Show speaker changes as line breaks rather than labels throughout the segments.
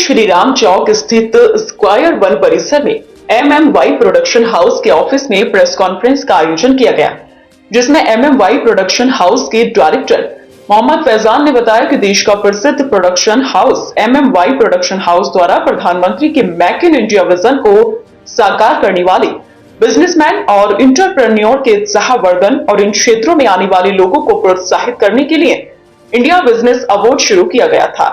श्री राम चौक स्थित square one परिसर में MMY प्रोडक्शन हाउस के ऑफिस में प्रेस कॉन्फ्रेंस का आयोजन किया गया, जिसमें MMY प्रोडक्शन हाउस के डायरेक्टर मोहम्मद फैजान ने बताया कि देश का प्रसिद्ध production house MMY production house द्वारा प्रधानमंत्री के मेक इन इंडिया विजन को साकार करने वाले बिजनेसमैन और इंटरप्रेन्योर के उत्साहवर्धन और इन क्षेत्रों में आने वाले लोगों को प्रोत्साहित करने के लिए इंडिया बिजनेस अवार्ड शुरू किया गया था,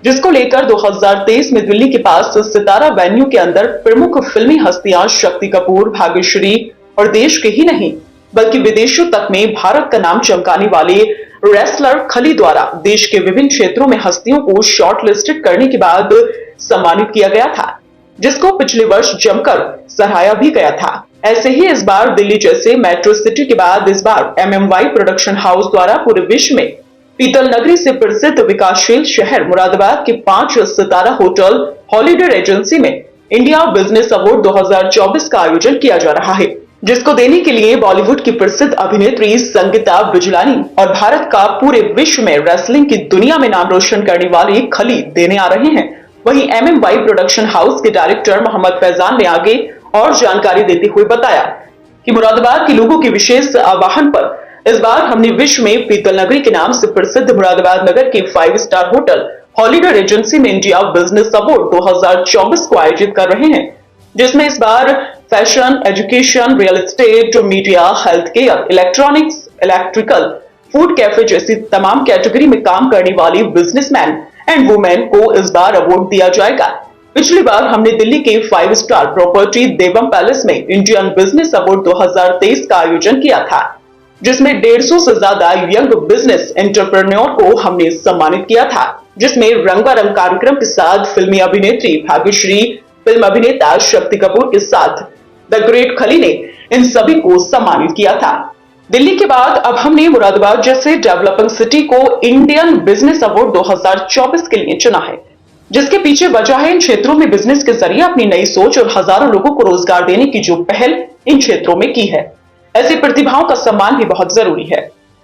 जिसको लेकर 2023 में दिल्ली के पास सितारा वेन्यू के अंदर प्रमुख फिल्मी हस्तियां शक्ति कपूर, भाग्यश्री और देश के ही नहीं बल्कि विदेशों तक में भारत का नाम चमकाने वाले रेसलर खली द्वारा देश के विभिन्न क्षेत्रों में हस्तियों को शॉर्टलिस्टेड करने के बाद सम्मानित किया गया था, जिसको पिछले वर्ष जमकर सराहाया भी गया था। ऐसे ही इस बार दिल्ली जैसे मेट्रो सिटी के बाद इस बार MMY प्रोडक्शन हाउस द्वारा पूरे विश्व में पीतल नगरी से प्रसिद्ध विकासशील शहर मुरादाबाद के 5 सितारा होटल हॉलीडे एजेंसी में इंडिया बिजनेस अवार्ड 2024 का आयोजन किया जा रहा है, जिसको देने के लिए बॉलीवुड की प्रसिद्ध अभिनेत्री संगीता बिजलानी और भारत का पूरे विश्व में रेसलिंग की दुनिया में नाम रोशन करने वाले खली देने आ रहे हैं। वहीं MMY प्रोडक्शन हाउस के डायरेक्टर मोहम्मद फैजान ने आगे और जानकारी देते हुए बताया कि मुरादाबाद के लोगों के विशेष आह्वान पर इस बार हमने विश्व में पीतल नगरी के नाम से प्रसिद्ध मुरादाबाद नगर के 5 स्टार होटल हॉलीडे एजेंसी में इंडिया बिजनेस अवार्ड 2024 को आयोजित कर रहे हैं, जिसमें इस बार fashion, education, real estate, media, health care, electronics, electrical, food cafe जैसी तमाम कैटेगरी में काम करने वाली बिजनेसमैन एंड वुमेन को इस बार अवार्ड दिया जाएगा। पिछली बार हमने दिल्ली के 5 स्टार प्रॉपर्टी देवम पैलेस में इंडियन बिजनेस अवार्ड 2023 का आयोजन किया था, जिसमें 150 से ज्यादा यंग बिजनेस एंटरप्रेन्योर को हमने सम्मानित किया था, जिसमें रंगारंग कार्यक्रम के साथ फिल्मी अभिनेत्री भाग्यश्री, फिल्म अभिनेता शक्ति कपूर के साथ द ग्रेट खली ने इन सभी को सम्मानित किया था। दिल्ली के बाद अब हमने मुरादाबाद जैसे डेवलपिंग सिटी को इंडियन बिजनेस अवार्ड 2024 के लिए चुना है, जिसके पीछे वजह है इन क्षेत्रों में बिजनेस के जरिए अपनी नई सोच और हजारों लोगों को रोजगार देने की जो पहल इन क्षेत्रों में की है। ऐसी प्रतिभाओं का सम्मान भी बहुत जरूरी है,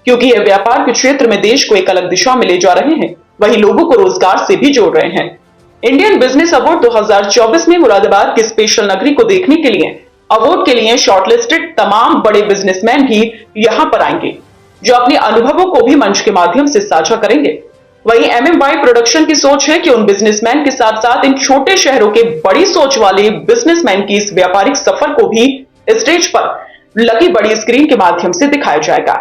क्योंकि ये व्यापार के क्षेत्र में देश को एक अलग दिशा में ले जा रहे हैं, वही लोगों को रोजगार से भी जोड़ रहे हैं। इंडियन बिजनेस अवार्ड 2024 में मुरादाबाद की स्पेशल नगरी को देखने के लिए अवार्ड के लिए शॉर्टलिस्टेड तमाम बड़े बिजनेसमैन भी यहां पर आएंगे, जो अपने अनुभवों को भी मंच के माध्यम से साझा करेंगे। वहीं MMY प्रोडक्शन की सोच है कि उन बिजनेसमैन के साथ साथ इन छोटे शहरों के बड़ी सोच वाले बिजनेसमैन की इस व्यापारिक सफर को भी स्टेज पर लगी बड़ी स्क्रीन के माध्यम से दिखाया जाएगा।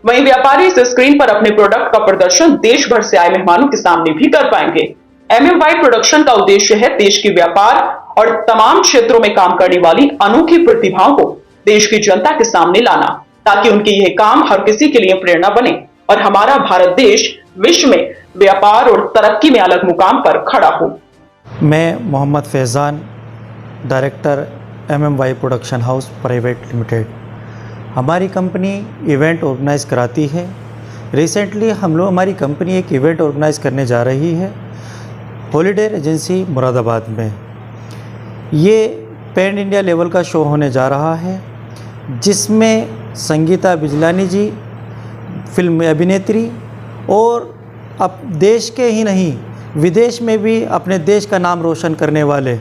वहीं व्यापारी इस स्क्रीन पर अपने प्रोडक्ट का प्रदर्शन देश भर से आए मेहमानों के सामने भी कर पाएंगे। MMY प्रोडक्शन का उद्देश्य है देश के व्यापार और तमाम क्षेत्रों में काम करने वाली अनोखी प्रतिभाओं को देश की जनता के सामने लाना, ताकि उनके यह काम हर किसी के लिए प्रेरणा बने और हमारा भारत देश विश्व में व्यापार और तरक्की में अलग मुकाम पर खड़ा हो।
मैं Mohammad Faizan, director MMY production house private limited. हमारी कंपनी इवेंट ऑर्गेनाइज कराती है। रिसेंटली हमारी कंपनी एक इवेंट ऑर्गेनाइज करने जा रही है हॉलीडे एजेंसी मुरादाबाद में। ये पैन इंडिया लेवल का शो होने जा रहा है, जिसमें संगीता बिजलानी जी, फिल्म अभिनेत्री और अब देश के ही नहीं विदेश में भी अपने देश का नाम रोशन करने वाले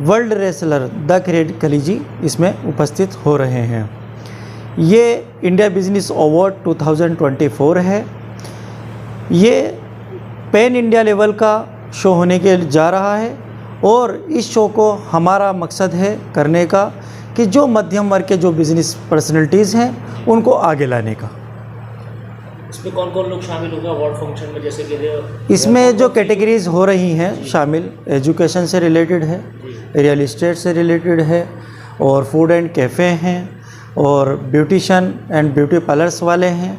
वर्ल्ड रेसलर द ग्रेट खली जी इसमें उपस्थित हो रहे हैं। ये इंडिया बिजनेस अवार्ड 2024 है। ये पैन इंडिया लेवल का शो होने के जा रहा है और इस शो को हमारा मकसद है करने का कि जो मध्यम वर्ग के जो बिजनेस पर्सनैलिटीज़ हैं उनको आगे लाने का।
इसमें कौन कौन लोग शामिल होगा अवार्ड फंक्शन में? जैसे कि
इसमें जो कैटेगरीज हो रही हैं शामिल, एजुकेशन से रिलेटेड है, रियल एस्टेट से रिलेटेड है और फूड एंड कैफ़े हैं और ब्यूटिशन एंड ब्यूटी पार्लर्स वाले हैं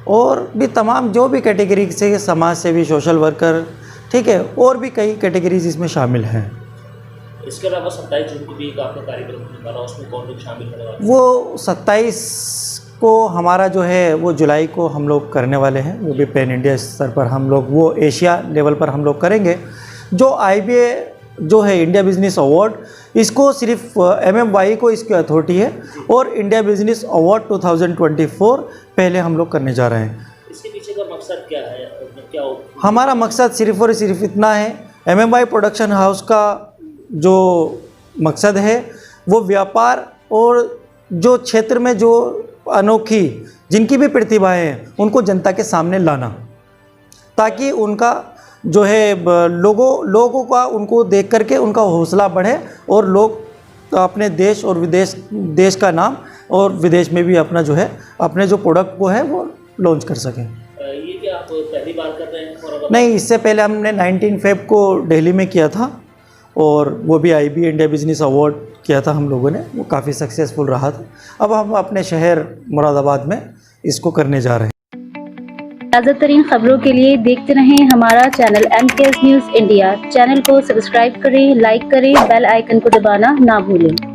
और भी तमाम जो भी कैटेगरी से समाज सेवी, सोशल वर्कर, ठीक है, और भी कई कैटेगरीज इसमें शामिल हैं।
इसके अलावा 27 जून को भी एक आपका कार्यक्रम होने वाला, उसमें कौन लोग शामिल होने वाले?
वो 27 को हमारा जो है वो जुलाई को हम लोग करने वाले हैं, वो भी पैन इंडिया स्तर पर हम लोग वो एशिया लेवल पर हम लोग करेंगे। जो IBA जो है इंडिया बिजनेस अवार्ड, इसको सिर्फ MMY को इसकी अथॉरिटी है और इंडिया बिजनेस अवार्ड 2024 पहले हम लोग करने जा रहे हैं।
इसके पीछे का मकसद क्या है? क्या
हमारा मकसद सिर्फ और सिर्फ इतना है MMY प्रोडक्शन हाउस का जो मकसद है वो व्यापार और जो क्षेत्र में जो अनोखी जिनकी भी प्रतिभाएं हैं उनको जनता के सामने लाना, ताकि उनका जो है लोगों का उनको देख करके उनका हौसला बढ़े और लोग अपने देश और देश का नाम और विदेश में भी अपना जो है अपने जो प्रोडक्ट को है वो लॉन्च कर सकें।
ये क्या आप पहली बार कर रहे हैं? और
नहीं, इससे पहले हमने 19 फेब को दिल्ली में किया था और वो भी IB इंडिया बिजनेस अवार्ड किया था हम लोगों ने, वो काफ़ी सक्सेसफुल रहा था। अब हम अपने शहर मुरादाबाद में इसको करने जा रहे हैं।
ताज़ा तरीन खबरों के लिए देखते रहें हमारा channel MKS news India. Channel को सब्सक्राइब करें, लाइक करें, बेल आइकन को दबाना ना भूलें।